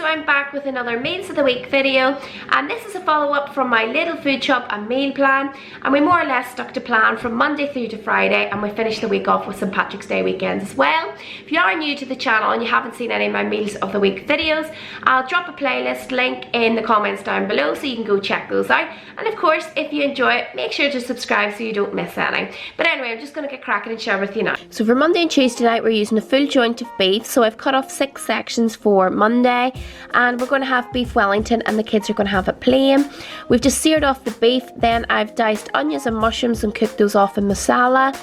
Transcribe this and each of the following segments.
so I'm back with another Meals of the Week video, and this is a follow-up from my little food shop and meal plan, and we more or less stuck to plan from Monday through to Friday, and we finished the week off with St. Patrick's Day weekends as well. If you are new to the channel and you haven't seen any of my Meals of the Week videos, I'll drop a playlist link in the comments down below so you can go check those out. And of course, if you enjoy it, make sure to subscribe so you don't miss any. But anyway, I'm just going to get cracking and share with you now. So for Monday and Tuesday night, we're using a full joint of beef. So I've cut off 6 sections for Monday, and we're going to have beef Wellington, and the kids are going to have it plain. We've just seared off the beef, then I've diced onions and mushrooms and cooked those off in masala.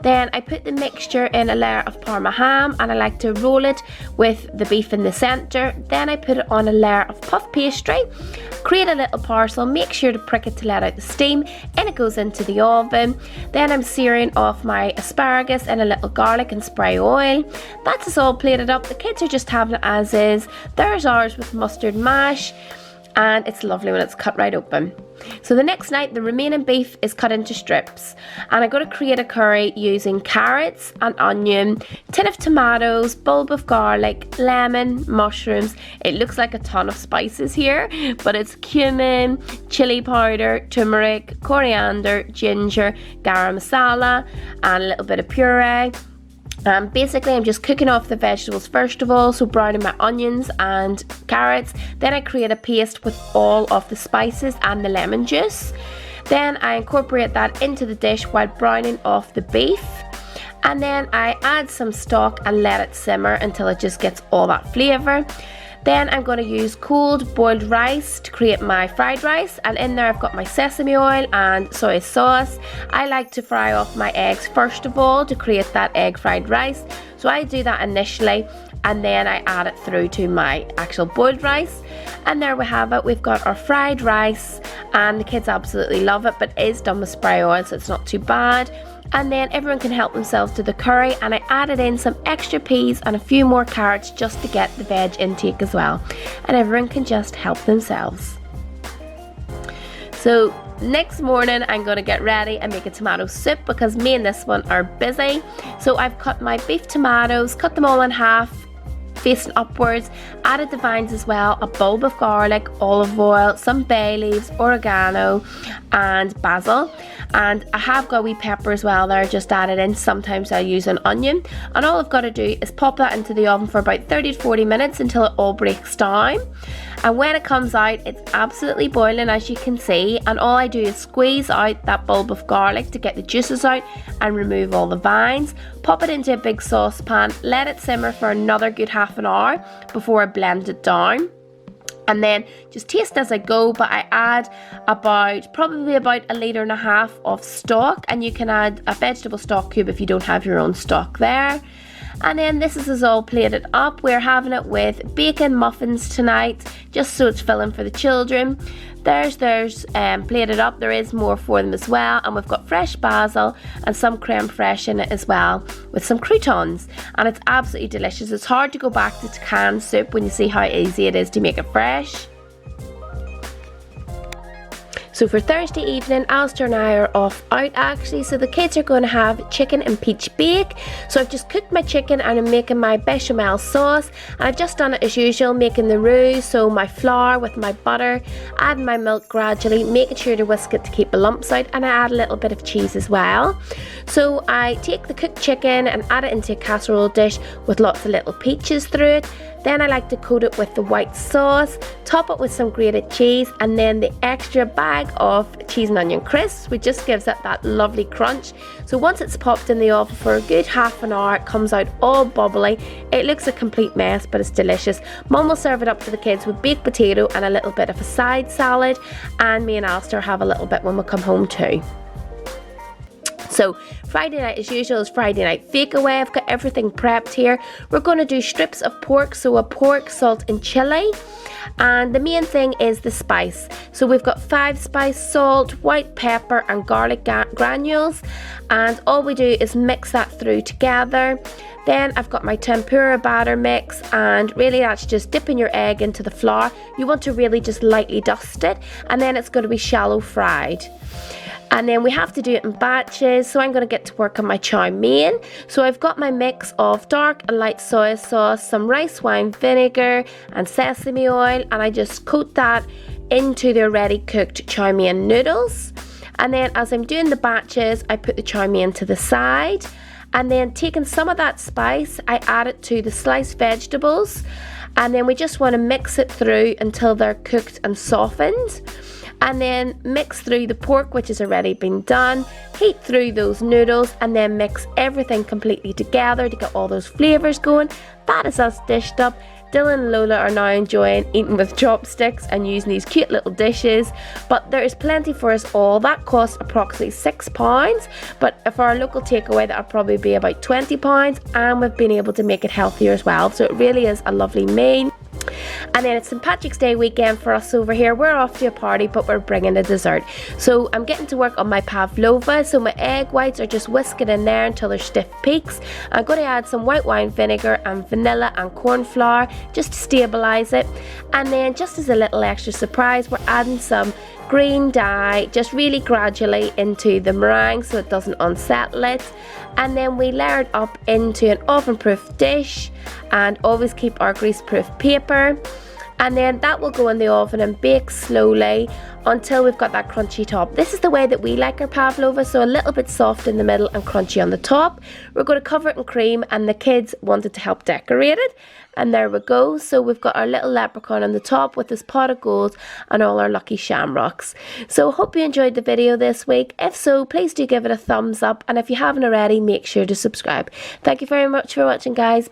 Then I put the mixture in a layer of Parma ham, and I like to roll it with the beef in the centre. Then I put it on a layer of puff pastry, create a little parcel, make sure to prick it to let out the steam, and it goes into the oven. Then I'm searing off my asparagus in a little garlic and spray oil. That's us all plated up. The kids are just having it as is. There's ours with mustard mash, and it's lovely when it's cut right open. So the next night, the remaining beef is cut into strips, and I'm going to create a curry using carrots and onion, tin of tomatoes, bulb of garlic, lemon, mushrooms. It looks like a ton of spices here, but it's cumin, chili powder, turmeric, coriander, ginger, garam masala, and a little bit of puree. Basically, I'm just cooking off the vegetables first of all, so browning my onions and carrots. Then I create a paste with all of the spices and the lemon juice. Then I incorporate that into the dish while browning off the beef. And then I add some stock and let it simmer until it just gets all that flavour. Then I'm going to use cold boiled rice to create my fried rice, and in there I've got my sesame oil and soy sauce. I like to fry off my eggs first of all to create that egg fried rice, so I do that initially and then I add it through to my actual boiled rice. And there we have it, we've got our fried rice, and the kids absolutely love it, but it is done with spray oil so it's not too bad. And then everyone can help themselves to the curry, and I added in some extra peas and a few more carrots just to get the veg intake as well, and everyone can just help themselves. So next morning I'm going to get ready and make a tomato soup because me and this one are busy. So I've cut my beef tomatoes, cut them all in half facing upwards, added the vines as well, a bulb of garlic, olive oil, some bay leaves, oregano and basil, and I have got a wee pepper as well there just added in. Sometimes I use an onion, and all I've got to do is pop that into the oven for about 30 to 40 minutes until it all breaks down. And when it comes out, it's absolutely boiling as you can see, and all I do is squeeze out that bulb of garlic to get the juices out and remove all the vines. Pop it into a big saucepan, let it simmer for another good half an hour before I blend it down. And then just taste as I go, but I add probably about 1.5 litres of stock, and you can add a vegetable stock cube if you don't have your own stock there. And then this is all plated up. We're having it with bacon muffins tonight, just so it's filling for the children. There's plated up. There is more for them as well, and we've got fresh basil and some creme fraiche in it as well with some croutons, and it's absolutely delicious. It's hard to go back to canned soup when you see how easy it is to make it fresh. So for Thursday evening, Alistair and I are off out actually, so the kids are going to have chicken and peach bake. So I've just cooked my chicken and I'm making my bechamel sauce, and I've just done it as usual, making the roux, so my flour with my butter, adding my milk gradually, making sure to whisk it to keep the lumps out, and I add a little bit of cheese as well. So I take the cooked chicken and add it into a casserole dish with lots of little peaches through it. Then I like to coat it with the white sauce, top it with some grated cheese, and then the extra bag of cheese and onion crisps, which just gives it that lovely crunch. So once it's popped in the oven for a good half an hour, it comes out all bubbly. It looks a complete mess, but it's delicious. Mum will serve it up to the kids with baked potato and a little bit of a side salad, and me and Alistair have a little bit when we come home too. So Friday night as usual is Friday night takeaway. I've got everything prepped here. We're going to do strips of pork, so a pork, salt and chilli. And the main thing is the spice. So we've got 5 spice, salt, white pepper and garlic granules. And all we do is mix that through together. Then I've got my tempura batter mix, and really that's just dipping your egg into the flour. You want to really just lightly dust it, and then it's going to be shallow fried. And then we have to do it in batches, so I'm going to get to work on my chow mein. So I've got my mix of dark and light soy sauce, some rice wine vinegar and sesame oil, and I just coat that into the already cooked chow mein noodles. And then as I'm doing the batches, I put the chow mein to the side, and then taking some of that spice, I add it to the sliced vegetables, and then we just want to mix it through until they're cooked and softened. And then mix through the pork, which has already been done, heat through those noodles, and then mix everything completely together to get all those flavours going. That is us dished up. Dylan and Lola are now enjoying eating with chopsticks and using these cute little dishes, but there is plenty for us all. That costs approximately £6, but for our local takeaway that'll probably be about £20, and we've been able to make it healthier as well, so it really is a lovely meal. And then it's St. Patrick's Day weekend for us over here. We're off to a party, but we're bringing a dessert. So I'm getting to work on my pavlova. So my egg whites are just whisked in there until they're stiff peaks. I'm going to add some white wine vinegar and vanilla and corn flour just to stabilise it. And then just as a little extra surprise, we're adding some green dye just really gradually into the meringue so it doesn't unsettle it. And then we layer it up into an oven-proof dish, and always keep our grease-proof paper. And then that will go in the oven and bake slowly until we've got that crunchy top. This is the way that we like our pavlova, so a little bit soft in the middle and crunchy on the top. We're going to cover it in cream, and the kids wanted to help decorate it. And there we go. So we've got our little leprechaun on the top with his pot of gold and all our lucky shamrocks. So hope you enjoyed the video this week. If so, please do give it a thumbs up. And if you haven't already, make sure to subscribe. Thank you very much for watching, guys.